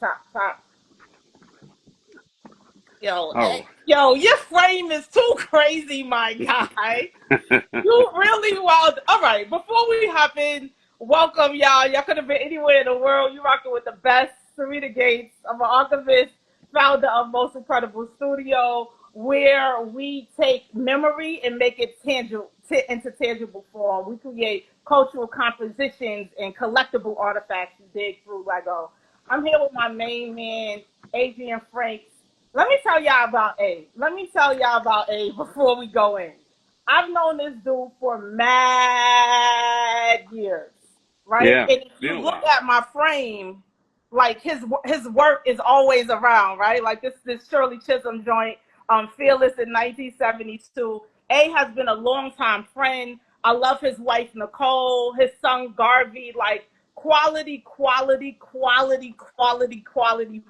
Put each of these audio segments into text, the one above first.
top. Yo, Oh, yo, your frame is too crazy, my guy. You really wild. All right, before we hop in, welcome y'all. Y'all could have been anywhere in the world. You rocking with the best. Serena Gates. I'm an archivist, founder of Most Incredible Studio, where we take memory and make it tangible into tangible form. We create cultural compositions and collectible artifacts you dig through Lego. I'm here with my main man, Adrian Franks. Let me tell y'all about A. Let me tell y'all about A before we go in. I've known this dude for mad years, right? yeah, And if been you a look while. at my frame, like his work is always around, right? Like this Shirley Chisholm joint, Fearless in 1972. A has been a longtime friend. I love his wife Nicole, his son Garvey, like quality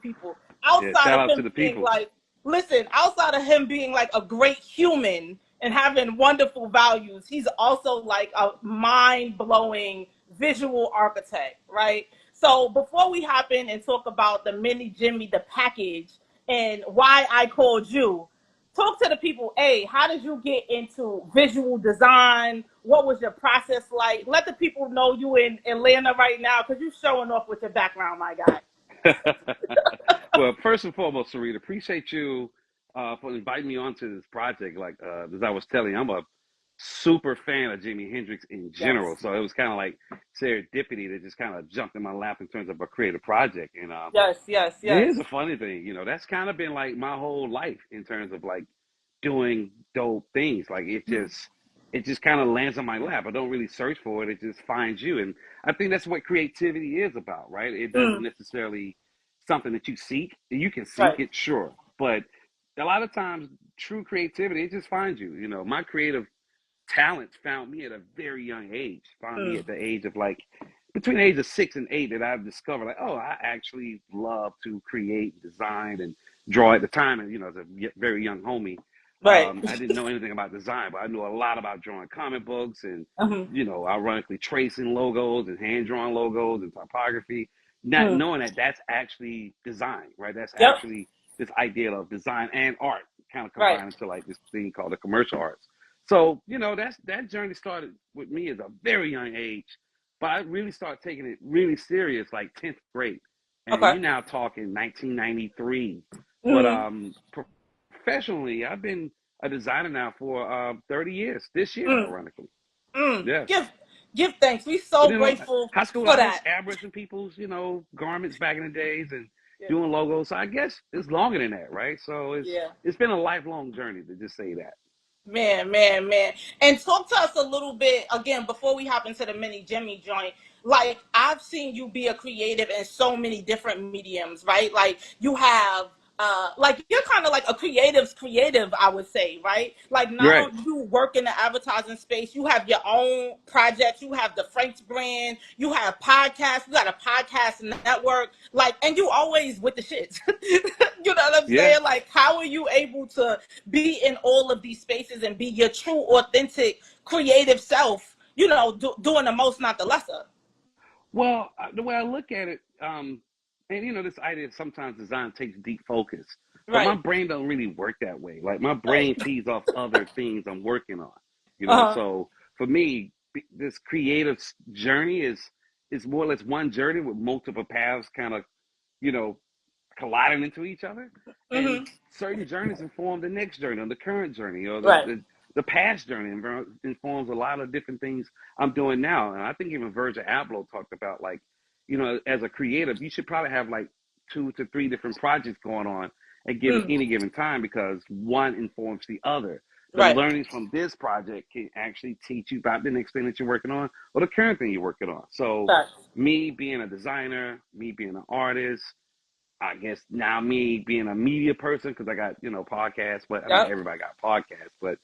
people. Yeah, Outside shout of out to him the being peoples. like, listen, outside of him being like a great human and having wonderful values, he's also like a mind blowing visual architect, right? So before we hop in and talk about the Mini Jimmy, the package, and why I called you, talk to the people. A, how did you get into visual design? What was your process like? Let the people know you in Atlanta right now because you're showing off with your background, my guy. Well, first and foremost, Sarita, appreciate you for inviting me onto this project. Like as I was telling you, I'm a super fan of Jimi Hendrix in general, Yes, so it was kind of like serendipity that just kind of jumped in my lap in terms of a creative project. And yes. here's a funny thing, that's kind of been like my whole life in terms of like doing dope things. Like it just kind of lands on my lap. I don't really search for it. It just finds you. And I think that's what creativity is about, right? It doesn't Mm, necessarily something that you seek. You can seek right. it, sure. But a lot of times true creativity, it just finds you. My creative talents found me at a very young age. Found me Mm, at the age of like between the age of 6 and 8 that I've discovered like, oh, I actually love to create, design, and draw at the time. And as a very young homie, right. I didn't know anything about design, but I knew a lot about drawing comic books and Mm-hmm. ironically tracing logos and hand drawing logos and typography. Not Mm. knowing that that's actually design, right? That's Yep. actually this idea of design and art kind of Right. combined into like this thing called the commercial arts. So, that journey started with me at a very young age, but I really started taking it really serious like 10th grade. And Okay. you're now talking 1993. But Mm. professionally, I've been a designer now for 30 years this year, Mm. ironically. Mm. Yes. Give thanks. We But so grateful high school, for I was that. airbrushing people's, garments back in the days and Yeah. doing logos. So I guess it's longer than that, right? So it's Yeah. it's been a lifelong journey to just say that. Man. And talk to us a little bit again before we hop into the Mini Jimmy joint. Like I've seen you be a creative in so many different mediums, right? Like you have like you're kind of like a creative's creative, I would say, right? Like not Right. only you work in the advertising space, you have your own projects, you have the Frank's brand, you have podcasts, you got a podcast network, like, and you always with the shits. You know what I'm Yeah. saying? Like, how are you able to be in all of these spaces and be your true, authentic, creative self? Doing the most, not the lesser. Well, the way I look at it, and this idea of sometimes design takes deep focus, but my Right. brain don't really work that way. Like my Right. brain feeds off other things I'm working on. Uh huh. So for me, this creative journey is more or less one journey with multiple paths, kind of you know colliding into each other, and Mm-hmm. certain journeys inform the next journey or the current journey or the Right. the past journey informs a lot of different things I'm doing now. And I think even Virgil Abloh talked about like, as a creative, you should probably have like 2 to 3 different projects going on at Mm. any given time because one informs the other. The Right. learnings from this project can actually teach you about the next thing that you're working on or the current thing you're working on. So Facts. me being a designer, me being an artist, I guess now me being a media person because I got podcasts, but not Yep. everybody got podcasts. But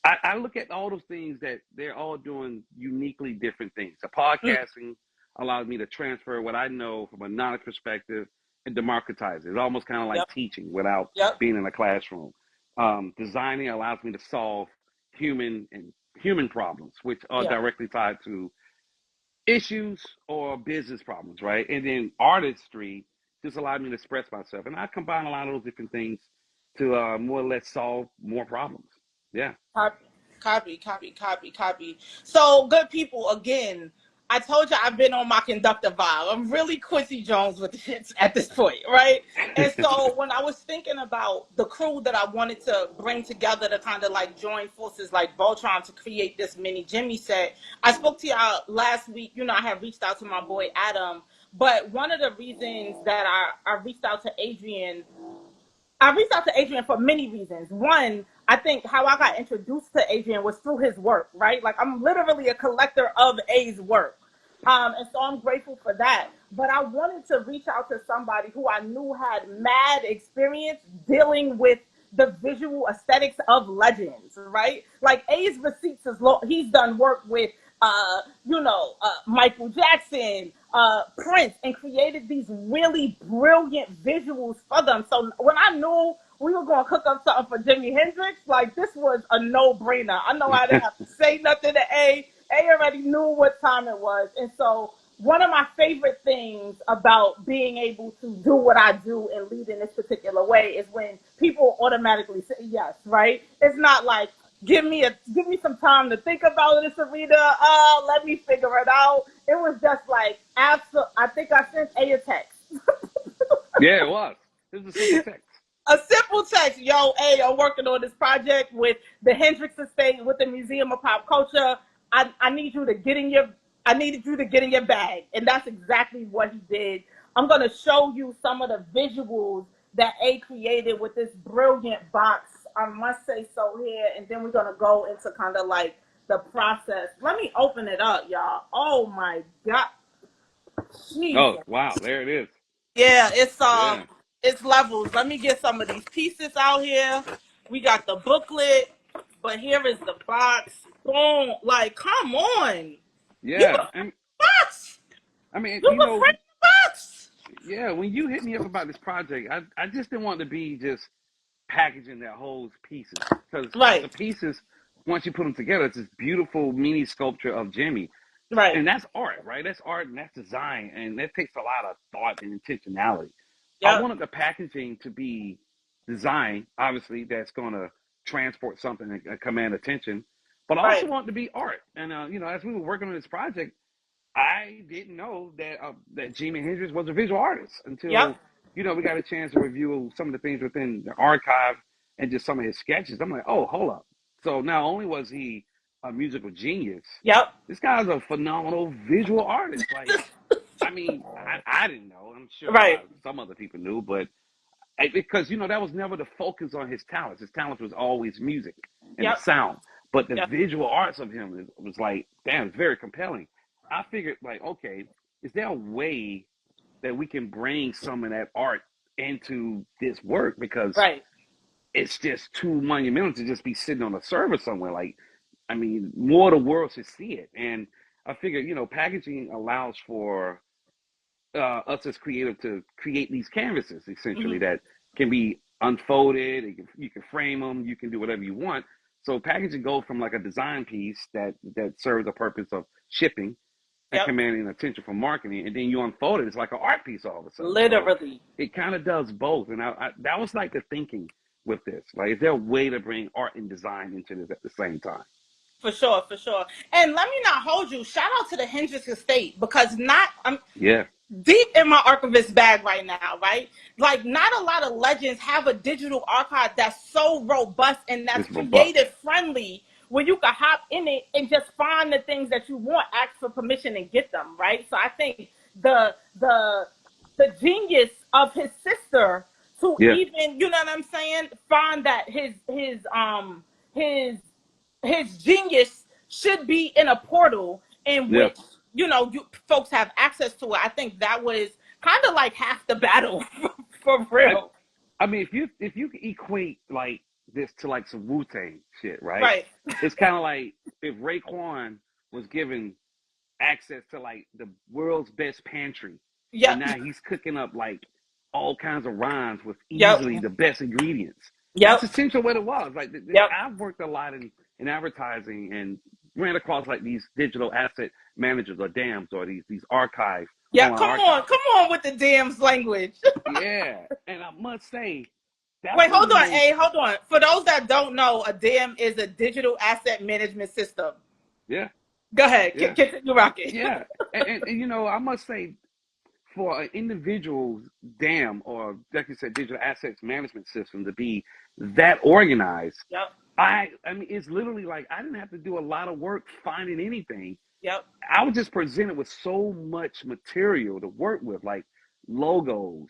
I look at all those things that they're all doing uniquely different things. So Mm. podcasting allows me to transfer what I know from a knowledge perspective and democratize it. It's almost kind of like Yep. teaching without Yep. being in a classroom. Designing allows me to solve human problems, which are Yeah. directly tied to issues or business problems, right? And then artistry just allowed me to express myself. And I combine a lot of those different things to more or less solve more problems. Yeah. Copy, copy. So, good people, again, I told you I've been on my conductor vibe. I'm really Quincy Jones with the shits at this point, right? And so, when I was thinking about the crew that I wanted to bring together to kind of like join forces like Voltron to create this Mini Jimi set, I spoke to y'all last week. You know, I had reached out to my boy Adam, but one of the reasons that I reached out to Adrian, I reached out to Adrian for many reasons. One, I think how I got introduced to Adrian was through his work, right? Like I'm literally a collector of A's work. And so I'm grateful for that. But I wanted to reach out to somebody who I knew had mad experience dealing with the visual aesthetics of legends, right? Like A's receipts is he's done work with Michael Jackson, Prince, and created these really brilliant visuals for them. So when I knew we were going to cook up something for Jimi Hendrix, like this was a no-brainer. I know I didn't have to say nothing to A. A already knew what time it was. And so one of my favorite things about being able to do what I do and lead in this particular way is when people automatically say yes, right? It's not like give me some time to think about it, Sarita. Let me figure it out. It was just like I think I sent A text. Yeah, it was. It was a simple text. A simple text, yo, hey, I'm working on this project with the Hendrix Estate, with the Museum of Pop Culture. I need you to get in your, I needed you to get in your bag, and that's exactly what he did. I'm gonna show you some of the visuals that A created with this brilliant box. I must say so here, and then we're gonna go into kind of like the process. Let me open it up, y'all. Oh my God, Oh, Jesus. wow. There it is. Yeah, Yeah. it's levels. Let me get some of these pieces out here. We got the booklet, but here is the box. Boom! Like, come on, you Yeah. can And box. I mean, You can frame the box. yeah, when you hit me up about this project, I just didn't want to be just packaging that holds pieces because Right, the pieces, once you put them together, it's this beautiful mini sculpture of Jimmy. right. And that's art, right? That's art and that's design. And that takes a lot of thought and intentionality. I Yep. wanted the packaging to be designed, obviously, that's going to transport something and command attention, but I also Right. want it to be art. And, as we were working on this project, I didn't know that Jimi Hendrix was a visual artist Yep. until we got a chance to review some of the things within the archive and just some of his sketches. I'm like, oh, hold up. So not only was he a musical genius, Yep. this guy's a phenomenal visual artist. Like, I mean, I didn't know. I'm sure Right. some other people knew, but because that was never the focus on his talents. His talents was always music and the Yep. sound, but the Yep. visual arts of him was like, damn, it's very compelling. I figured, like, okay, is there a way that we can bring some of that art into this work, because Right. it's just too monumental to just be sitting on a server somewhere. Like, I mean, more of the world should see it. And I figured, packaging allows for us as creative to create these canvases essentially Hmm. that can be unfolded. You can frame them. You can do whatever you want. So packaging goes from like a design piece that serves the purpose of shipping and Yep. commanding attention from marketing, and then you unfold it. It's like an art piece all of a sudden. So Literally. it kind of does both. And that was like the thinking with this. Like, is there a way to bring art and design into this at the same time? For sure, for sure. And let me not hold you. Shout out to the Hendrix Estate because not Yeah, deep in my archivist bag right now, right? Like, not a lot of legends have a digital archive that's so robust and that's it's robust. creative friendly where you can hop in it and just find the things that you want, ask for permission and get them, right? So I think the genius of his sister to Yeah, even, you know what I'm saying, find that his his genius should be in a portal in yeah. which you folks have access to it. I think that was kind of like half the battle for I, real. I mean, if you equate like this to like some Wu Tang shit, right? Right. It's kind of like if Raekwon was given access to like the world's best pantry, and Yep. now he's cooking up like all kinds of rhymes with Yep. easily the best ingredients. That's Yep. essentially what it was. Like, Yep. I've worked a lot in advertising and ran across like these digital asset managers or dams or these archive Yeah, on an archive. come on with the damn language. Yeah, and I must say that's Wait, one of hold the on. most. Hey, hold on. For those that don't know, a DAM is a digital asset management system. Yeah, Go ahead, yeah, continue rocking. yeah, and you know, I must say for an individual dam or like you said, digital assets management system to be that organized, Yep, I mean, it's literally like I didn't have to do a lot of work finding anything. yep, I was just presented with so much material to work with, like logos,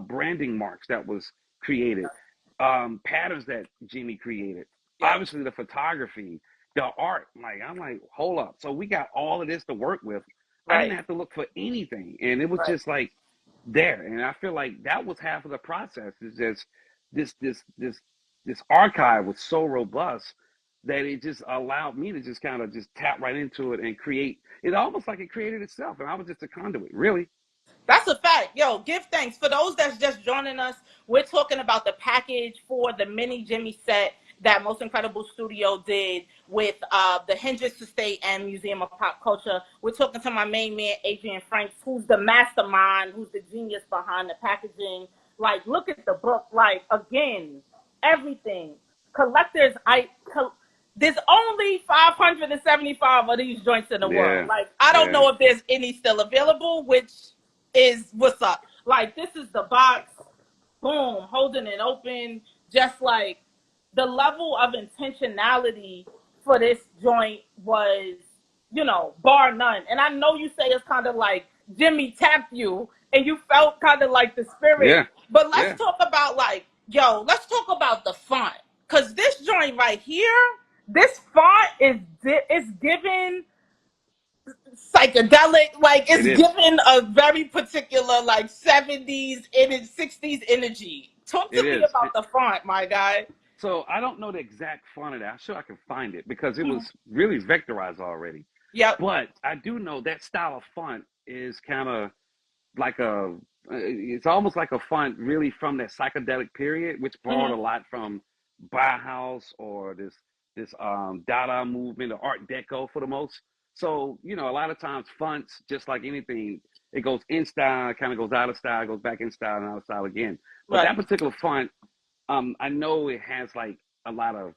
branding marks that was created, patterns that Jimmy created, yep. obviously the photography, the art. Like I'm like, hold up. So we got all of this to work with. I didn't Right, have to look for anything, and it was right. just like there. And I feel like that was half of the process. Is just this archive was so robust that it just allowed me to just kind of just tap right into it and create it almost like it created itself, and I was just a conduit, really. That's a fact. Yo, give thanks. For those that's just joining us, we're talking about the package for the Mini Jimi set that Most Incredible Studio did with the Hendrix Estate and Museum of Pop Culture. We're talking to my main man, Adrian Franks, who's the mastermind, who's the genius behind the packaging. Like, look at the book. Like, again, everything. Collectors, there's only 575 of these joints in the world. Yeah, Like, I don't yeah, know if there's any still available, which is what's up. Like, this is the box, boom, holding it open, just like the level of intentionality for this joint was, bar none. And I know you say it's kind of like Jimmy tapped you and you felt kind of like the spirit, yeah, but let's yeah. talk about like, yo, let's talk about the font. Cause this joint right here, this font is given psychedelic, like It it's is. given a very particular like 70s and 60s energy. Talk It to me is. about the font, my guy. So I don't know the exact font of that. I'm sure I can find it because it Mhm. was really vectorized already. Yep. But I do know that style of font is kind of like it's almost like a font really from that psychedelic period, which borrowed Hmm. a lot from Bauhaus or this Dada movement or Art Deco for the most. So you know, a lot of times fonts, just like anything, it goes in style, kind of goes out of style, goes back in style, and out of style again. But Right. that particular font, I know it has like a lot of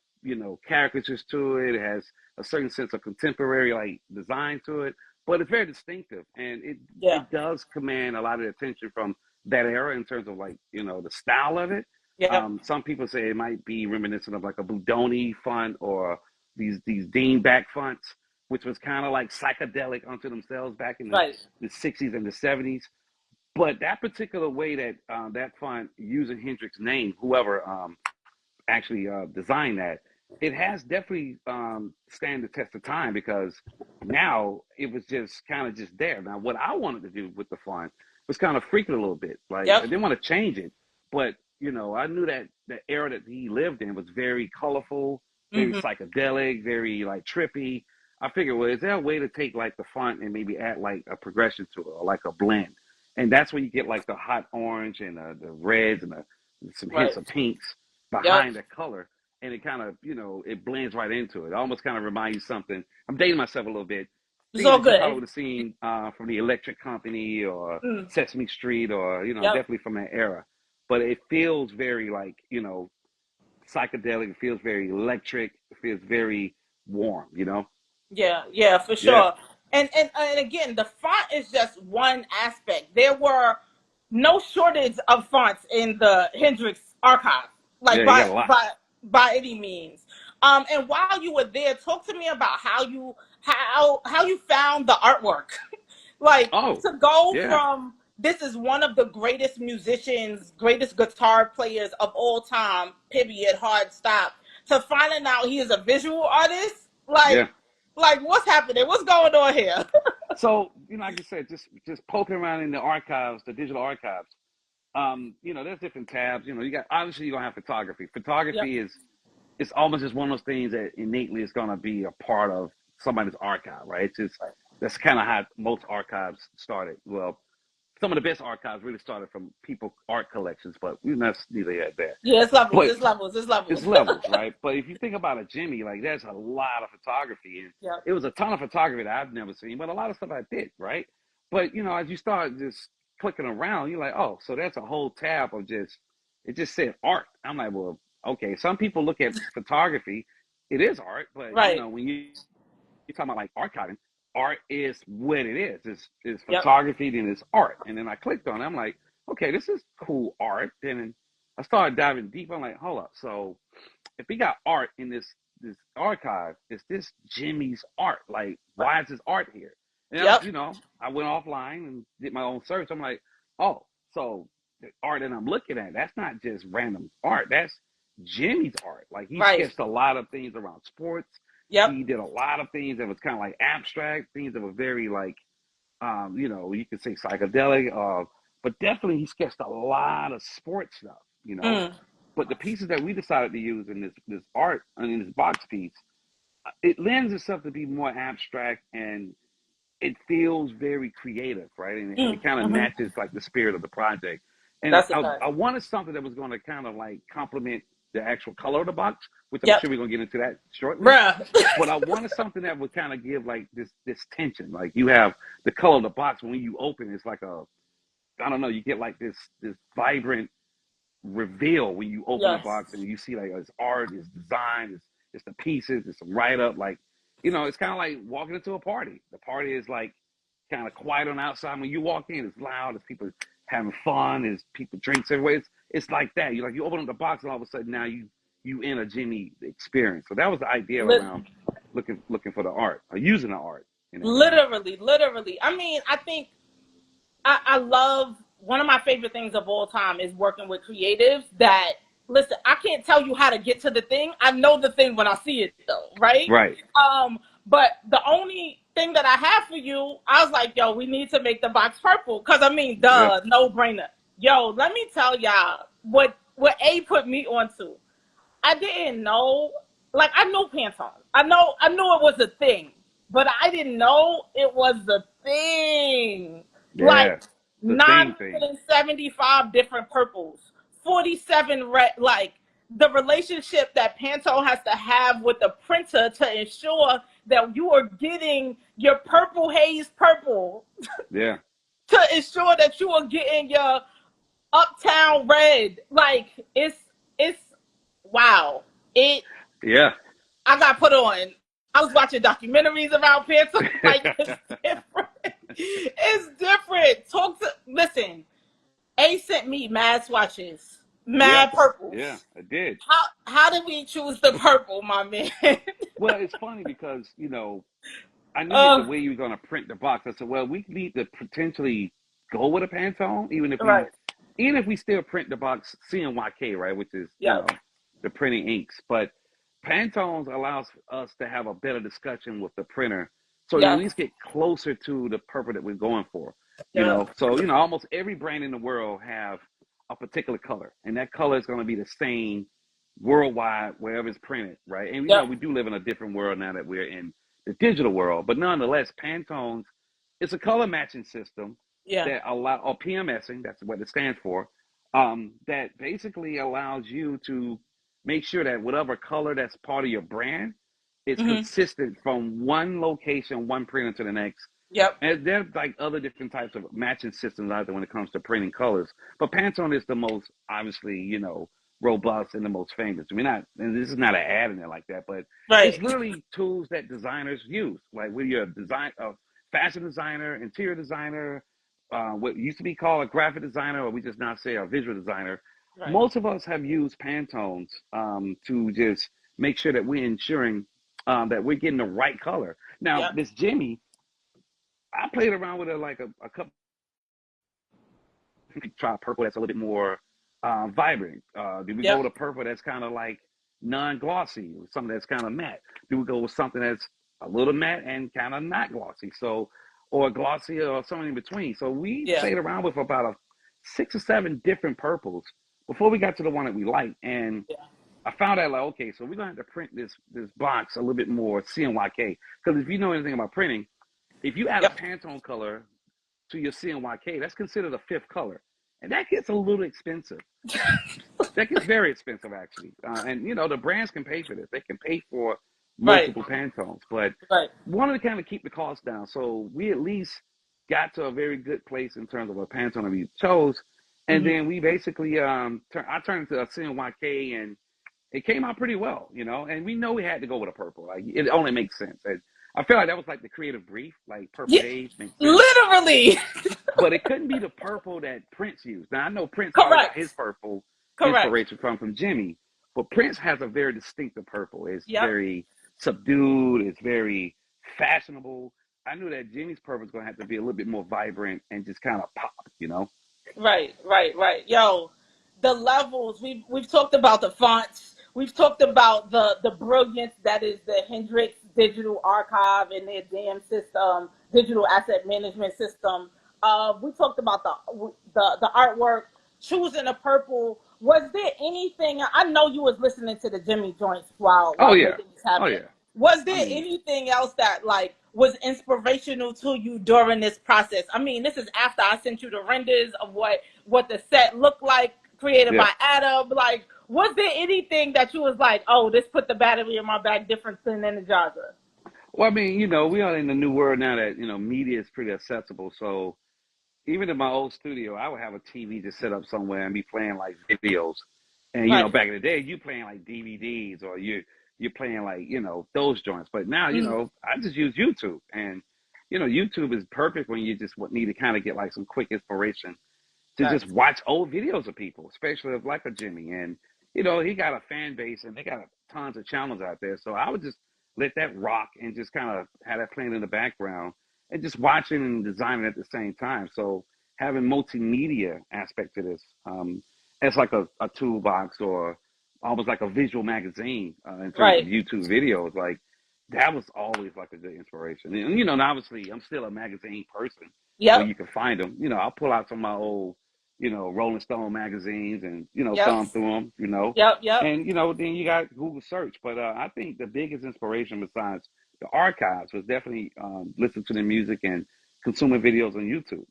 caricatures to it. It has a certain sense of contemporary like design to it, but it's very distinctive, and Yeah. it does command a lot of attention from that era in terms of like the style of it. Yep. Some people say it might be reminiscent of like a Budoni font or these Deanback fonts, which was kind of like psychedelic unto themselves back in Right. the 60s and the 70s. But that particular way that that font using Hendrix's name, whoever actually designed that, it has definitely stand the test of time because now it was just kind of just there. Now, what I wanted to do with the font was kind of freak it a little bit. Like I Yep. didn't want to change it, but I knew that the era that he lived in was very colorful, very Hmm. psychedelic, very like trippy. I figured, well, is there a way to take like the font and maybe add like a progression to it or like a blend? And that's where you get like the hot orange and the reds and some hints Right. of pinks Yep. behind the color, and it kind of it blends right into it. It almost kind of reminds you something. I'm dating myself a little bit. It's Things all that you probably good. would have seen from the Electric Company or Mm. Sesame Street, or Yep. definitely from that era. But it feels very like psychedelic. It feels very electric. It feels very warm. Yeah, yeah, for Yeah. sure. And again, the font is just one aspect. There were no shortage of fonts in the Hendrix archive, like Yeah, you got a lot. by any means. And while you were there, talk to me about how you found the artwork. Like, Oh, to go yeah. from this is one of the greatest musicians, greatest guitar players of all time, period, hard stop, to finding out he is a visual artist. Yeah. Like what's happening? What's going on here? So, like I said, just poking around in the archives, the digital archives. There's different tabs. You got obviously you're gonna have photography. Yep. Photography is it's almost just one of those things that innately is gonna be a part of somebody's archive, right? It's just that's kind of how most archives started. Well, some of the best archives really started from people art collections, but that's neither here nor there. Yeah, it's levels, But it's levels, it's it's levels. levels, right? But if you think about a Jimmy, like there's a lot of photography, and Yep. it was a ton of photography that I've never seen, but a lot of stuff I did, right? But as you start just clicking around, you're like, oh, so that's a whole tab of just it just said art. I'm like, well, okay. Some people look at photography, it is art, but Right. when you're talking about like archiving, art is what it is. It's Yep. photography, then it's art. And then I clicked on it. I'm like, okay, this is cool art. Then I started diving deep. I'm like, hold up. So if we got art in this archive, is this Jimmy's art? Like, Right. why is this art here? And Yep. I went offline and did my own search. I'm like, oh, so the art that I'm looking at, that's not just random art. That's Jimmy's art. Like he Right. sketched a lot of things around sports. Yep. He did a lot of things that was kind of like abstract, things that were very like, you could say psychedelic, but definitely he sketched a lot of sports stuff. Mm. But the pieces that we decided to use in this art, in this box piece, it lends itself to be more abstract and it feels very creative, right? And Mm. it kind of Hmm. matches like the spirit of the project. And That's a fact. I wanted something that was going to kind of like complement the actual color of the box, which I'm Yep. sure we're going to get into that shortly. Bruh. But I wanted something that would kind of give like this tension. Like you have the color of the box when you open, it's like I don't know, you get like this vibrant reveal when you open the Yes. box and you see like it's art, it's design, it's the pieces, it's a write up. Like, it's kind of like walking into a party. The party is like kind of quiet on the outside. When you walk in, it's loud. It's people having fun. It's people drinks everywhere. It's like that. You open up the box and all of a sudden now you in a Jimmy experience. So that was the idea Lit- around looking for the art or using the art in that sense. Literally, literally. I mean, I think I love one of my favorite things of all time is working with creatives that listen, I can't tell you how to get to the thing. I know the thing when I see it though, right? Right. But the only thing that I have for you, I was like, yo, we need to make the box purple. Cause I mean, Yeah. duh, no brainer. Yo, let me tell y'all what A put me onto. I didn't know. Like I knew Pantone. I knew it was a thing, but I didn't know it was a thing. Like Yeah. The thing. 975 different purples, 47 red. Like the relationship that Pantone has to have with the printer to ensure that you are getting your purple haze purple, Yeah. to ensure that you are getting your uptown red. Like it's wow. It Yeah. I got put on. I was watching documentaries about Panther. Like it's different. It's different. Talk to listen. A sent me mad swatches, Yeah. mad purples. Yeah. I did. How did we choose the purple, my man? Well, it's funny because, I knew that the uh, way you were going to print the box. I said, well, we need to potentially go with a Pantone, right. even if we still print the box CMYK, right, which is, Yep. the printing inks. But Pantones allows us to have a better discussion with the printer. So you at Yes. least get closer to the purpose that we're going for, Yep. So, almost every brand in the world have a particular color, and that color is going to be the same worldwide, wherever it's printed, right? And, Yep. we do live in a different world now that we're in the digital world, but nonetheless, Pantones, it's a color matching system Yeah. that allow or PMSing, that's what it stands for, that basically allows you to make sure that whatever color that's part of your brand is Hmm. consistent from one location, one printer to the next. Yep. And there's like other different types of matching systems out there when it comes to printing colors. But Pantone is the most obviously, robust and the most famous. I mean, not, and this is not an ad in there like that, but it's Right. literally tools that designers use. Like when you're a fashion designer, interior designer, what used to be called a graphic designer, or we just now say a visual designer. Right. Most of us have used Pantones to just make sure that we're ensuring that we're getting the right color. Now, Yep. this Jimmy, I played around with it like a couple. Try purple that's a little bit more vibrant. Do we go Yep. with a purple that's kind of like non-glossy, or something that's kind of matte? Do we go with something that's a little matte and kind of not glossy? So, or glossy or something in between. So we Yeah. played around with about 6 or 7 different purples before we got to the one that we liked. And Yeah. I found out like, okay, so we're gonna have to print this box a little bit more CMYK. Because if you know anything about printing, if you add a Yep. Pantone color to your CMYK, that's considered a fifth color. And that gets a little expensive. That gets very expensive, actually. And, the brands can pay for this. They can pay for Right. multiple Pantones. But Right. wanted to kind of keep the cost down. So we at least got to a very good place in terms of what Pantone we chose, and Hmm. then we basically I turned into a CNYK, and it came out pretty well, you know. And we know we had to go with a purple. Like it only makes sense. And I feel like that was like the creative brief. Like Purple Yeah, Haze makes sense, literally. but it couldn't be the purple that Prince used. Now I know Prince probably got his Correct. purple Correct. inspiration from Jimmy, but Prince has a very distinctive purple. It's Yep. very subdued. It's very fashionable. I knew that Jimmy's purple was going to have to be a little bit more vibrant and just kind of pop, you know? Right, right, right. Yo, the levels we've talked about the fonts. We've talked about the brilliance that is the Hendrix digital archive and their damn system, digital asset management system. We talked about the artwork, choosing a purple. Was there anything? I know you was listening to the Jimmy joints Oh while yeah, making this oh happen. yeah. Was I there mean, anything else that like was inspirational to you during this process? I mean, this is after I sent you the renders of what the set looked like, created yeah. by Adam. Like, was there anything that you was like, oh, this put the battery in my back different than Energizer? Well, I mean, you know, we are in the new world now that media is pretty accessible. So even in my old studio, I would have a TV just set up somewhere and be playing like videos. And Right. back in the day, you playing like DVDs or you're playing like those joints. But now, Mm, I just use YouTube, and YouTube is perfect when you just need to kind of get like some quick inspiration to just facts. watch old videos of people, especially of like a Jimmy. And he got a fan base, and they got tons of channels out there. So I would just let that rock and just kind of have that playing in the background and just watching and designing at the same time. So having multimedia aspect to this, as like a toolbox or almost like a visual magazine in terms of Right. YouTube videos, like that was always like a good inspiration. And obviously I'm still a magazine person when Yep. you can find them. I'll pull out some of my old Rolling Stone magazines and, Yep. thumb through them, Yep. Yep. and, then you got Google search. But I think the biggest inspiration besides the archives was definitely listening to the music and consuming videos on YouTube.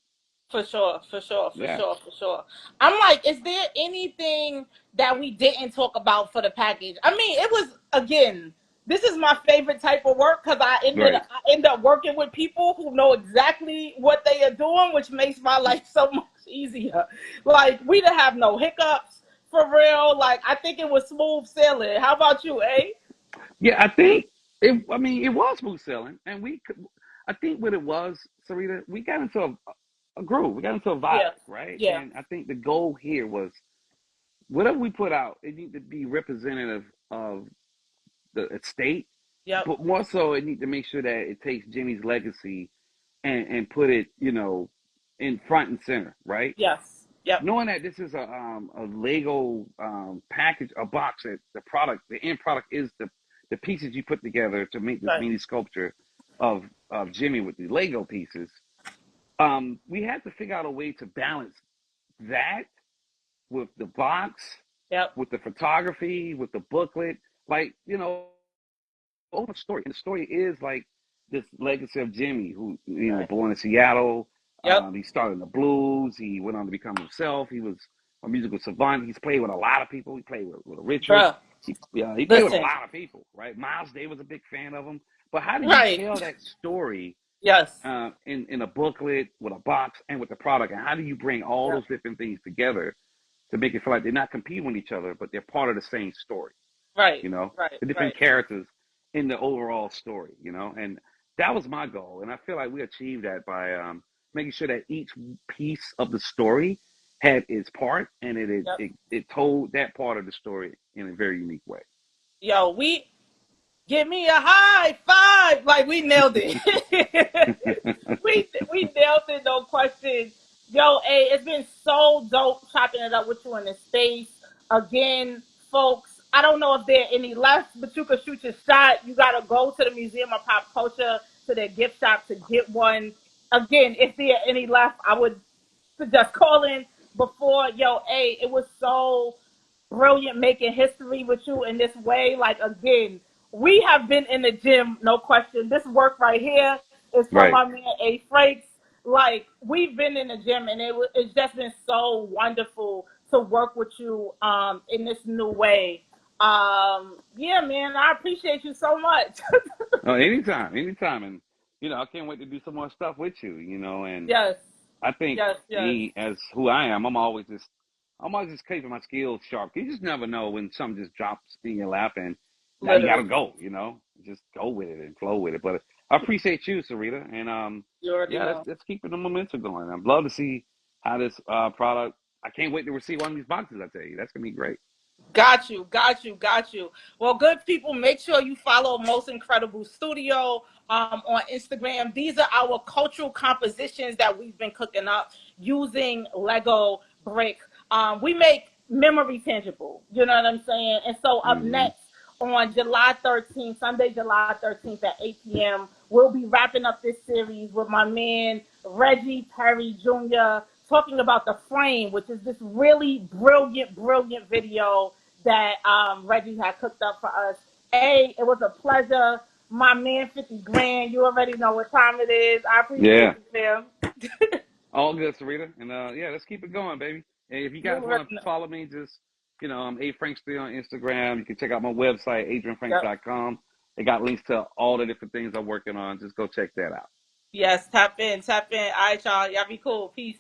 For sure, for sure, for Yeah. sure, for sure. I'm like, is there anything that we didn't talk about for the package? I mean, it was again, this is my favorite type of work because Right. I end up working with people who know exactly what they are doing, which makes my life so much easier. Like we didn't have no hiccups for real. Like I think it was smooth sailing. How about you, eh? Yeah, I think I mean, it was smooth sailing. And I think what it was, Sarita, we got into a groove. We got into a Yeah, vibe, right? yeah, And I think the goal here was whatever we put out, it needed to be representative of the estate, yep, but more so, it need to make sure that it takes Jimmy's legacy and put it, in front and center, right? yes, yep, Knowing that this is a Lego package, a box that the end product is the pieces you put together to make this right, mini sculpture of Jimmy with the Lego pieces. We had to figure out a way to balance that with the box, yep, with the photography, with the booklet, like over the story. And the story is like this legacy of Jimmy, who right, born in Seattle. yep, He started in the blues. He went on to become himself. He was a musical savant. He's played with a lot of people. He played with Richard. bruh. He played with a Listen, lot of people, right? Miles Day was a big fan of him. But how do you right, tell that story yes. in a booklet with a box and with the product? And how do you bring all Yeah. those different things together to make it feel like they're not competing with each other, but they're part of the same story? Right. Right. The different Right. characters in the overall story. And that was my goal. And I feel like we achieved that by making sure that each piece of the story had its part and Yep. it told that part of the story in a very unique way. Yo, we give me a high five. Like we nailed it. We nailed it, no question. Yo, hey, it's been so dope chopping it up with you in this space. Again, folks, I don't know if there are any left, but you can shoot your shot. You gotta go to the Museum of Pop Culture to their gift shop to get one. Again, if there are any left, I would suggest calling before. Yo, hey, it was so brilliant making history with you in this way. Like again, we have been in the gym, no question. This work right here is from Right. my man A Frakes. Like we've been in the gym, and it's just been so wonderful to work with you in this new way. Yeah, man, I appreciate you so much. Oh, anytime, anytime. And I can't wait to do some more stuff with you. And Yes, I think yes, yes. me as who I am, I'm always just keeping my skills sharp. You just never know when something just drops in your lap, and now you gotta Literally. go. Just go with it and flow with it. But I appreciate you, Sarita, and You already yeah, let's know. let's keep the momentum going. I'd love to see how this product. I can't wait to receive one of these boxes. I tell you, that's gonna be great. Got you, got you, got you. Well, good people, make sure you follow Most Incredible Studio on Instagram. These are our cultural compositions that we've been cooking up using Lego brick. We make memory tangible. You know what I'm saying? And so up Hmm. next on July 13th, Sunday, July 13th at 8 p.m., we'll be wrapping up this series with my man Reggie Perry Jr. talking about The Frame, which is this really brilliant, brilliant video that Reggie had cooked up for us. It was a pleasure. My man, 50 grand. You already know what time it is. I appreciate Yeah, you, Sam. all good, Sarita, and yeah, let's keep it going, baby. And if you You guys want already to know. follow me, just I'm A Frank Street on Instagram. You can check out my website, Yep. adrianfranks.com. They got links to all the different things I'm working on. Just go check that out. Yes, tap in, tap in. All right, y'all. Y'all be cool. Peace.